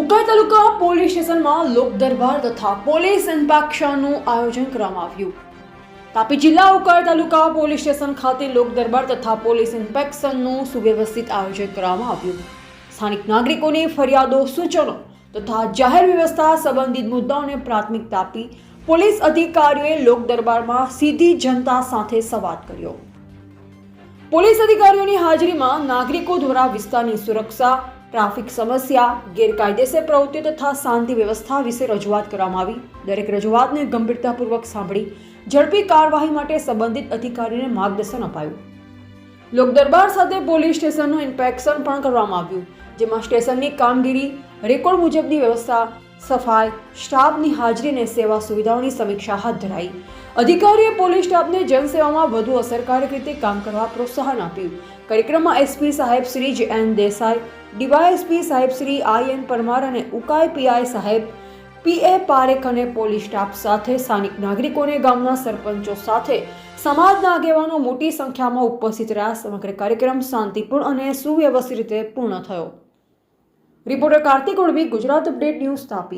ઉકાઈ તાલુકા police સ્ટેશનમાં લોક દરબાર તથા police ઇન્સ્પેક્શનનું આયોજન કરવામાં આવ્યું। તાપી જિલ્લા ઉકાઈ તાલુકા પોલીસ સ્ટેશન ખાતે લોક દરબાર તથા પોલીસ ઇન્સ્પેક્શનનું સુવ્યવસ્થિત આયોજન કરવામાં આવ્યું। સ્થાનિક નાગરિકોની ફરિયાદો, સૂચનો તથા જાહેર વ્યવસ્થા સંબંધિત મુદ્દાઓને પ્રાથમિકતા આપી પોલીસ અધિકારીઓએ લોક દરબારમાં સીધી જનતા સાથે સંવાદ કર્યો। પોલીસ અધિકારીઓની હાજરીમાં નાગરિકો દ્વારા વિસ્તારની સુરક્ષા, ટ્રાફિક સમસ્યા, ગેરકાયદેસર પ્રવૃત્તિઓ તથા શાંતિ વ્યવસ્થા વિશે રજૂઆત કરવામાં આવી। દરેક રજૂઆતને ગંભીરતાપૂર્વક સાંભળી ઝડપી કાર્યવાહી માટે સંબંધિત અધિકારીને માર્ગદર્શન અપાયું। લોક દરબાર સાથે પોલીસ સ્ટેશનનું ઇન્સ્પેક્શન પણ કરવામાં આવ્યું, જેમાં સ્ટેશનની કામગીરી, રેકોર્ડ મુજબની વ્યવસ્થા, સફાઈ, સ્ટાફની હાજરી અને સેવા સુવિધાઓની સમીક્ષા હાથ ધરાઈ। અધિકારીએ પોલીસ સ્ટાફને જનસેવામાં વધુ અસરકારક રીતે કામ કરવા પ્રોત્સાહન આપ્યું। કાર્યક્રમમાં એસપી સાહેબ શ્રી જે.એન. દેસાઈ, ડીવાયએસપી સાહેબ શ્રી આઈ.એન. પરમાર અને ઉકાઈ પીઆઈ સાહેબ પી.એ. પારેખ અને પોલીસ સ્ટાફ સાથે સ્થાનિક નાગરિકોને ગામના સરપંચો સાથે સમાજના આગેવાનો મોટી સંખ્યામાં ઉપસ્થિત રહ્યા। સમગ્ર કાર્યક્રમ શાંતિપૂર્ણ અને સુવ્યવસ્થિત રીતે પૂર્ણ થયો। Reporter Kartik Urvi, Gujarat update news, Tapi.